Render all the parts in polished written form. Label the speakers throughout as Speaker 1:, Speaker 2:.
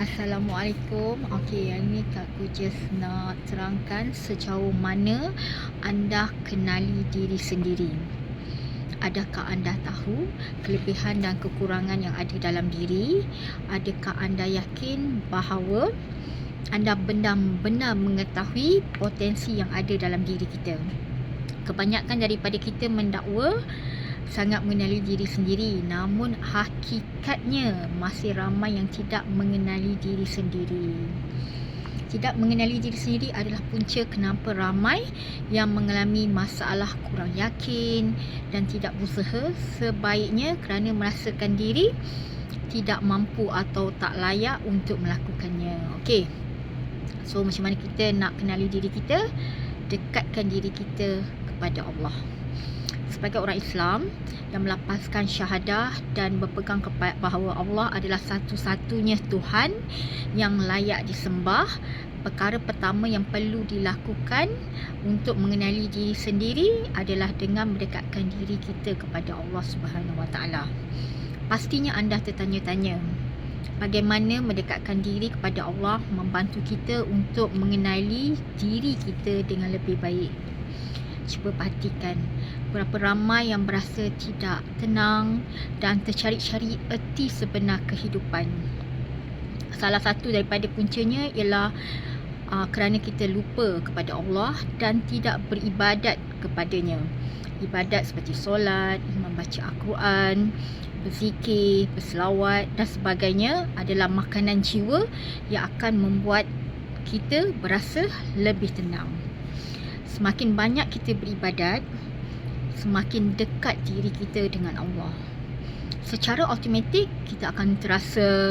Speaker 1: Assalamualaikum. Okey, yang ni aku just nak terangkan sejauh mana anda kenali diri sendiri. Adakah anda tahu kelebihan dan kekurangan yang ada dalam diri? Adakah anda yakin bahawa anda benar-benar mengetahui potensi yang ada dalam diri kita? Kebanyakan daripada kita mendakwa sangat mengenali diri sendiri, namun hakikatnya masih ramai yang tidak mengenali diri sendiri. Tidak mengenali diri sendiri adalah punca kenapa ramai yang mengalami masalah kurang yakin dan tidak berusaha sebaiknya kerana merasakan diri tidak mampu atau tak layak untuk melakukannya. Okey. So macam mana kita nak kenali diri kita? Dekatkan diri kita kepada Allah. Sebagai orang Islam yang melapaskan syahadah dan berpegang kepada bahawa Allah adalah satu-satunya Tuhan yang layak disembah, perkara pertama yang perlu dilakukan untuk mengenali diri sendiri adalah dengan mendekatkan diri kita kepada Allah Subhanahu Wa Taala. Pastinya anda tertanya-tanya, bagaimana mendekatkan diri kepada Allah membantu kita untuk mengenali diri kita dengan lebih baik. Cuba perhatikan berapa ramai yang berasa tidak tenang dan tercari-cari erti sebenar kehidupan. Salah satu daripada puncanya ialah kerana kita lupa kepada Allah dan tidak beribadat kepadanya. Ibadat seperti solat, membaca Al-Quran, berzikir, berselawat dan sebagainya adalah makanan jiwa yang akan membuat kita berasa lebih tenang. Semakin banyak kita beribadat, semakin dekat diri kita dengan Allah. Secara automatik kita akan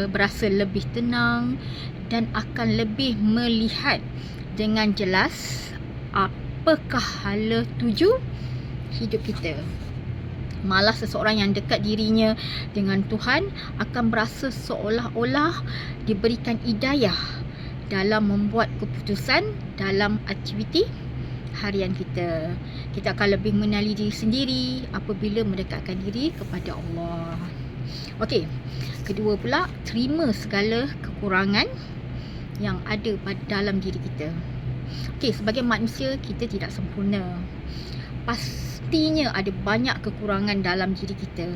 Speaker 1: berasa lebih tenang dan akan lebih melihat dengan jelas apakah hala tuju hidup kita. Malah seseorang yang dekat dirinya dengan Tuhan akan berasa seolah-olah diberikan hidayah dalam membuat keputusan dalam aktiviti harian kita. Kita akan lebih mengenali diri sendiri apabila mendekatkan diri kepada Allah. Okey, kedua pula, terima segala kekurangan yang ada dalam diri kita. Okey, sebagai manusia kita tidak sempurna. Pastinya ada banyak kekurangan dalam diri kita.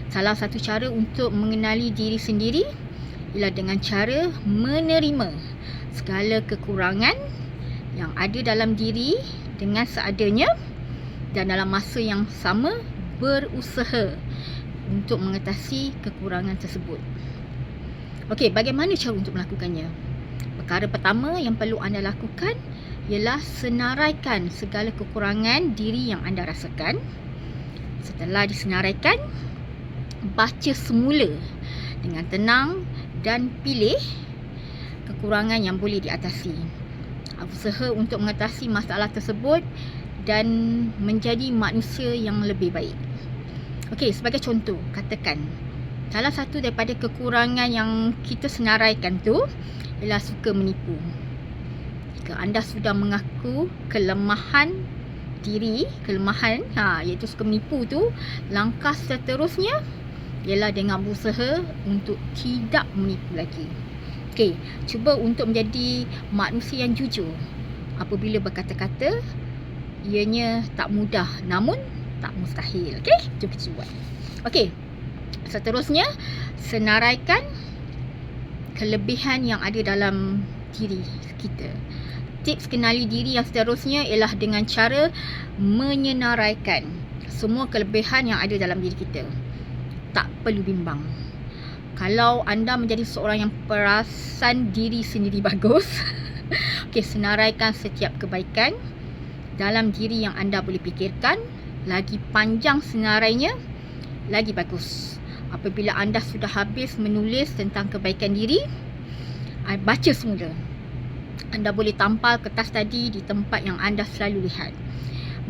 Speaker 1: Salah satu cara untuk mengenali diri sendiri ialah dengan cara menerima segala kekurangan yang ada dalam diri dengan seadanya dan dalam masa yang sama berusaha untuk mengatasi kekurangan tersebut. Okey, bagaimana cara untuk melakukannya? Perkara pertama yang perlu anda lakukan ialah senaraikan segala kekurangan diri yang anda rasakan. Setelah disenaraikan, baca semula dengan tenang dan pilih kekurangan yang boleh diatasi. Usaha untuk mengatasi masalah tersebut dan menjadi manusia yang lebih baik. Okey, sebagai contoh, katakan salah satu daripada kekurangan yang kita senaraikan tu ialah suka menipu. Jika anda sudah mengaku kelemahan diri, iaitu suka menipu tu, langkah seterusnya ialah dengan berusaha untuk tidak menipu lagi. Okey, cuba untuk menjadi manusia yang jujur. Apabila berkata-kata, ianya tak mudah namun tak mustahil. Okey, jom kita buat. Okey, seterusnya senaraikan kelebihan yang ada dalam diri kita. Tips kenali diri yang seterusnya ialah dengan cara menyenaraikan semua kelebihan yang ada dalam diri kita. Tak perlu bimbang. Kalau anda menjadi seorang yang perasan diri sendiri bagus, okey, senaraikan setiap kebaikan dalam diri yang anda boleh fikirkan. Lagi panjang senarainya, lagi bagus. Apabila anda sudah habis menulis tentang kebaikan diri, baca semula. Anda boleh tampal kertas tadi di tempat yang anda selalu lihat.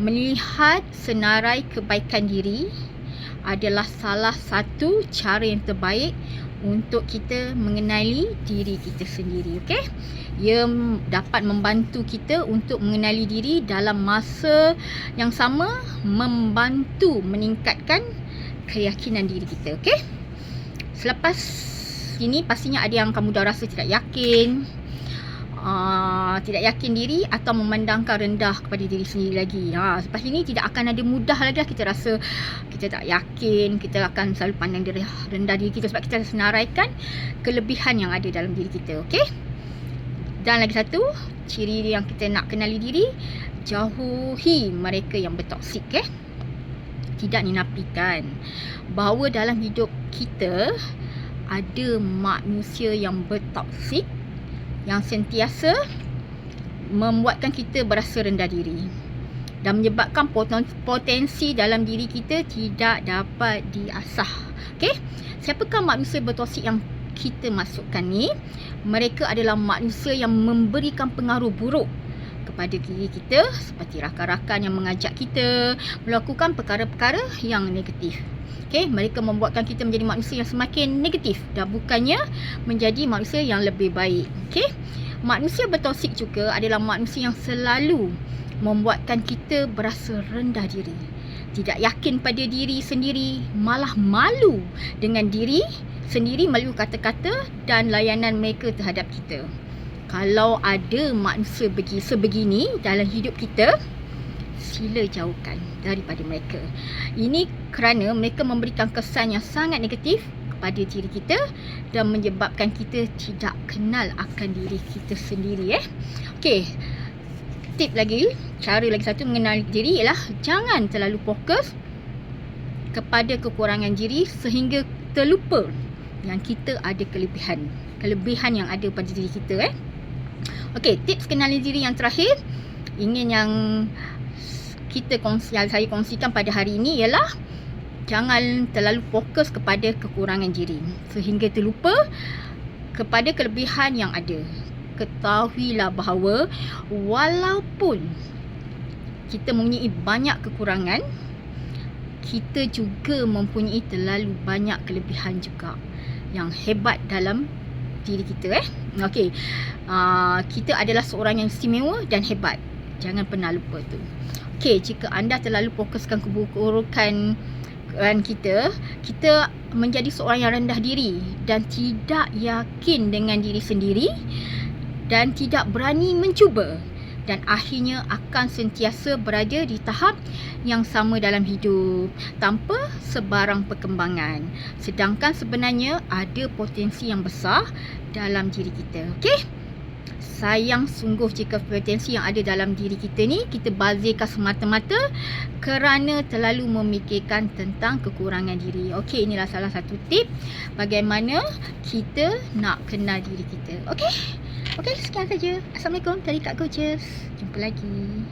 Speaker 1: Melihat senarai kebaikan diri adalah salah satu cara yang terbaik untuk kita mengenali diri kita sendiri. Okey, ia dapat membantu kita untuk mengenali diri dalam masa yang sama, membantu meningkatkan keyakinan diri kita. Okey, selepas sini pastinya ada yang kamu dah rasa tidak yakin, tidak yakin diri atau memandangkan rendah kepada diri sendiri lagi. Lepas ini tidak akan ada mudah lagi lah kita rasa kita tak yakin, kita akan selalu pandang diri rendah diri kita sebab kita senaraikan kelebihan yang ada dalam diri kita. Okey? Dan lagi satu, ciri yang kita nak kenali diri, jauhi mereka yang bertoksik. Tidak dinafikan bahawa dalam hidup kita ada manusia yang bertoksik, yang sentiasa membuatkan kita berasa rendah diri dan menyebabkan potensi dalam diri kita tidak dapat diasah. Okey, siapakah manusia bertoksik yang kita masukkan ni? Mereka adalah manusia yang memberikan pengaruh buruk kepada diri kita, seperti rakan-rakan yang mengajak kita melakukan perkara-perkara yang negatif. Okey, mereka membuatkan kita menjadi manusia yang semakin negatif dan bukannya menjadi manusia yang lebih baik. Okey, manusia bertoksik juga adalah manusia yang selalu membuatkan kita berasa rendah diri, tidak yakin pada diri sendiri, malah malu dengan diri sendiri melalui kata-kata dan layanan mereka terhadap kita. Kalau ada manusia sebegini dalam hidup kita, sila jauhkan daripada mereka. Ini kerana mereka memberikan kesan yang sangat negatif kepada diri kita dan menyebabkan kita tidak kenal akan diri kita sendiri. Okey, tip lagi, cara lagi satu mengenali diri ialah jangan terlalu fokus kepada kekurangan diri sehingga terlupa yang kita ada kelebihan yang ada pada diri kita. Okey, tips kenali diri yang terakhir yang saya kongsikan pada hari ini ialah jangan terlalu fokus kepada kekurangan diri sehingga terlupa kepada kelebihan yang ada. Ketahuilah bahawa walaupun kita mempunyai banyak kekurangan, kita juga mempunyai terlalu banyak kelebihan juga yang hebat dalam diri kita. Okey, kita adalah seorang yang istimewa dan hebat. Jangan pernah lupa tu. Okey, jika anda terlalu fokuskan keburukan kita menjadi seorang yang rendah diri dan tidak yakin dengan diri sendiri dan tidak berani mencuba, dan akhirnya akan sentiasa berada di tahap yang sama dalam hidup tanpa sebarang perkembangan. Sedangkan sebenarnya ada potensi yang besar dalam diri kita. Okey? Sayang sungguh jika potensi yang ada dalam diri kita ni kita bazirkan semata-mata kerana terlalu memikirkan tentang kekurangan diri. Okey, inilah salah satu tip bagaimana kita nak kenal diri kita. Okey? Okey, sekian saja. Assalamualaikum dari Kak Gorgeous. Jumpa lagi.